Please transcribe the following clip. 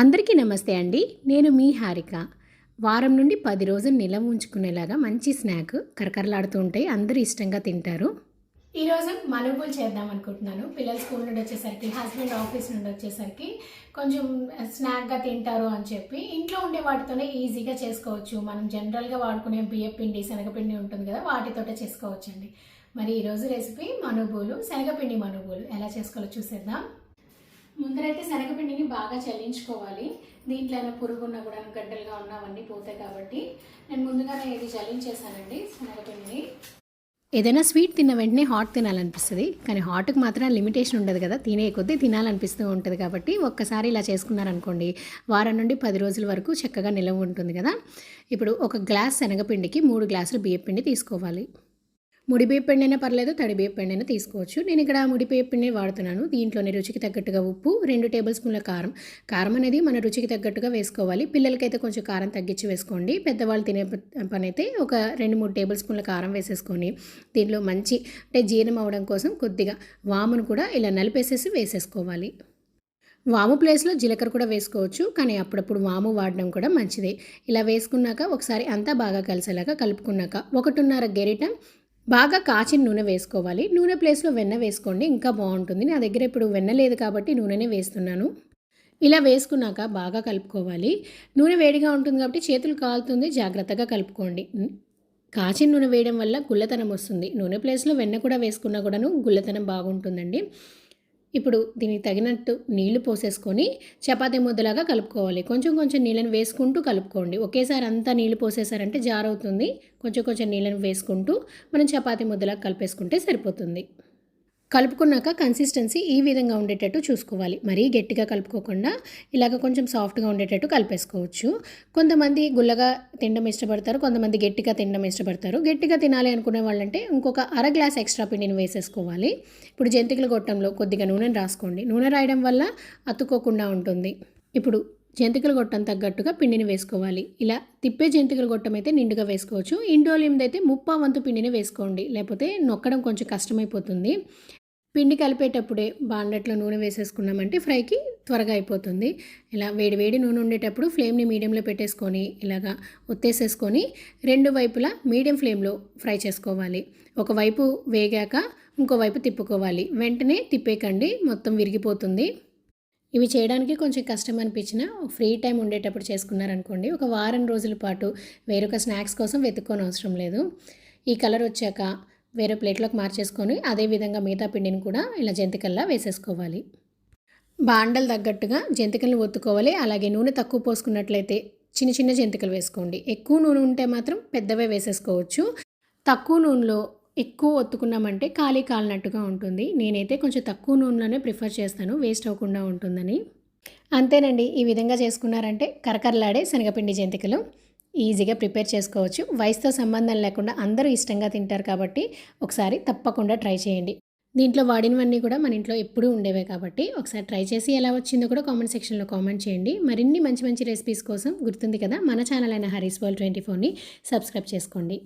అందరికీ నమస్తే అండి. నేను మీ హారిక. వారం నుండి 10 రోజులు నిల్వ ఉంచుకునేలాగా మంచి స్నాక్ కరకరలాడుతూ ఉంటాయి. అందరూ ఇష్టంగా తింటారు. ఈరోజు మనుగులు చేద్దాం అనుకుంటున్నాను. పిల్లలు స్కూల్ నుండి వచ్చేసరికి, హస్బెండ్ ఆఫీస్ నుండి వచ్చేసరికి కొంచెం స్నాక్గా తింటారు అని చెప్పి ఇంట్లో ఉండే వాటితోనే ఈజీగా చేసుకోవచ్చు. మనం జనరల్గా వాడుకునే బియ్యపిండి, శనగపిండి ఉంటుంది కదా, వాటితోటే చేసుకోవచ్చండి. మరి ఈరోజు రెసిపీ మనుగులు, శనగపిండి మనుగులు ఎలా చేసుకోవాలో చూసేద్దాం. ముందరైతే శనగపిండిని బాగా చల్లించుకోవాలి. దీంట్లో ఏమైనా పురుగున్నా కూడా గడ్డలుగా ఉన్నవన్నీ పోతాయి కాబట్టి నేను ముందుగానే ఇది చల్లించేసానండి శనగపిండిని. ఏదైనా స్వీట్ తిన్న వెంటనే హాట్ తినాలనిపిస్తుంది, కానీ హాట్కి మాత్రం లిమిటేషన్ ఉండదు కదా, తినే కొద్దీ తినాలనిపిస్తూ ఉంటుంది. కాబట్టి ఒక్కసారి ఇలా చేసుకున్నారనుకోండి, వారం నుండి 10 రోజుల వరకు చక్కగా నిలవ ఉంటుంది కదా. ఇప్పుడు ఒక గ్లాస్ శనగపిండికి 3 గ్లాసులు బియ్యపిండి తీసుకోవాలి. ముడి బియ్యపిండి అయినా పర్లేదు, తడి బియ్యపిండి అయినా తీసుకోవచ్చు. నేను ఇక్కడ ముడి బియ్యపిండి వాడుతున్నాను. దీంట్లోనే రుచికి తగ్గట్టుగా ఉప్పు, 2 టేబుల్ స్పూన్ల కారం. కారం అనేది మన రుచికి తగ్గట్టుగా వేసుకోవాలి. పిల్లలకైతే కొంచెం కారం తగ్గించి వేసుకోండి. పెద్దవాళ్ళు తినే పని అయితే ఒక 2-3 టేబుల్ స్పూన్ల కారం వేసేసుకొని దీంట్లో మంచి జీర్ణం అవ్వడం కోసం కొద్దిగా వామును కూడా ఇలా నలిపేసేసి వేసేసుకోవాలి. వాము ప్లేస్లో జీలకర్ర కూడా వేసుకోవచ్చు, కానీ అప్పుడప్పుడు వాము వాడడం కూడా మంచిదే. ఇలా వేసుకున్నాక ఒకసారి అంతా బాగా కలిసేలాగా కలుపుకున్నాక 1.5 గరిట బాగా కాచిన నూనె వేసుకోవాలి. నూనె ప్లేస్లో వెన్న వేసుకోండి, ఇంకా బాగుంటుంది. నా దగ్గర ఇప్పుడు వెన్న లేదు కాబట్టి నూనెనే వేస్తున్నాను. ఇలా వేసుకున్నాక బాగా కలుపుకోవాలి. నూనె వేడిగా ఉంటుంది కాబట్టి చేతులు కాలుతుంది, జాగ్రత్తగా కలుపుకోండి. కాచిన నూనె వేయడం వల్ల గుల్లతనం వస్తుంది. నూనె ప్లేస్లో వెన్న కూడా వేసుకున్నా కూడాను గుల్లతనం బాగుంటుందండి. ఇప్పుడు దీనికి తగినట్టు నీళ్లు పోసేసుకొని చపాతీ ముద్దలాగా కలుపుకోవాలి. కొంచెం కొంచెం నీళ్ళని వేసుకుంటూ కలుపుకోండి. ఒకేసారి అంతా నీళ్లు పోసేసారంటే జారవుతుంది. కొంచెం కొంచెం నీళ్ళని వేసుకుంటూ మనం చపాతీ ముద్దలాగా కలిపేసుకుంటే సరిపోతుంది. కలుపుకున్నాక కన్సిస్టెన్సీ ఈ విధంగా ఉండేటట్టు చూసుకోవాలి. మరీ గట్టిగా కలుపుకోకుండా ఇలాగ కొంచెం సాఫ్ట్గా ఉండేటట్టు కలిపేసుకోవచ్చు. కొంతమంది గుల్లగా తినడం ఇష్టపడతారు, కొంతమంది గట్టిగా తినడం ఇష్టపడతారు. గట్టిగా తినాలి అనుకునే వాళ్ళంటే ఇంకొక అర గ్లాస్ ఎక్స్ట్రా పిండిని వేసేసుకోవాలి. ఇప్పుడు జంతికల గొట్టంలో కొద్దిగా నూనెను రాసుకోండి. నూనె రాయడం వల్ల అతుక్కోకుండా ఉంటుంది. ఇప్పుడు జంతికల గొట్టం తగ్గట్టుగా పిండిని వేసుకోవాలి. ఇలా తిప్పే జంతికల గొట్టం అయితే నిండుగా వేసుకోవచ్చు. ఇండోలియందైతే 1/2 వంతు పిండిని వేసుకోండి, లేకపోతే నొక్కడం కొంచెం కష్టమైపోతుంది. పిండి కలిపేటప్పుడే బాండట్లో నూనె వేసేసుకున్నామంటే ఫ్రైకి త్వరగా అయిపోతుంది. ఇలా వేడి నూనె ఉండేటప్పుడు ఫ్లేమ్ని మీడియంలో పెట్టేసుకొని ఇలాగా ఒత్తేసేసుకొని 2 వైపులా మీడియం ఫ్లేమ్లో ఫ్రై చేసుకోవాలి. ఒకవైపు వేగాక ఇంకోవైపు తిప్పుకోవాలి. వెంటనే తిప్పేకండి, మొత్తం విరిగిపోతుంది. ఇవి చేయడానికి కొంచెం కష్టం అనిపించిన ఫ్రీ టైం ఉండేటప్పుడు చేసుకున్నారనుకోండి, ఒక వారం రోజుల పాటు వేరొక స్నాక్స్ కోసం వెతుక్కోని అవసరం లేదు. ఈ కలర్ వచ్చాక వేరే ప్లేట్లోకి మార్చేసుకొని అదేవిధంగా మిగతా పిండిని కూడా ఇలా జంతికల్లా వేసేసుకోవాలి. బాండలు తగ్గట్టుగా జంతికలను ఒత్తుకోవాలి. అలాగే నూనె తక్కువ పోసుకున్నట్లయితే చిన్న చిన్న జంతికలు వేసుకోండి. ఎక్కువ నూనె ఉంటే మాత్రం పెద్దవే వేసేసుకోవచ్చు. తక్కువ నూనెలో ఎక్కువ ఒత్తుకున్నామంటే కాలినట్టుగా ఉంటుంది. నేనైతే కొంచెం తక్కువ నూనెలోనే ప్రిఫర్ చేస్తాను, వేస్ట్ అవ్వకుండా ఉంటుందని. అంతేనండి, ఈ విధంగా చేసుకున్నారంటే కరకరలాడే శనగపిండి జంతికలు ఈజీగా ప్రిపేర్ చేసుకోవచ్చు. వయసుతో సంబంధం లేకుండా అందరూ ఇష్టంగా తింటారు కాబట్టి ఒకసారి తప్పకుండా ట్రై చేయండి. దీంట్లో వాడినవన్నీ కూడా మన ఇంట్లో ఎప్పుడూ ఉండేవే కాబట్టి ఒకసారి ట్రై చేసి ఎలా వచ్చిందో కూడా కామెంట్ సెక్షన్లో కామెంట్ చేయండి. మరిన్ని మంచి మంచి రెసిపీస్ కోసం గుర్తుంది కదా, మన ఛానల్ అయిన హరీస్ వరల్డ్ 24ని సబ్స్క్రైబ్ చేసుకోండి.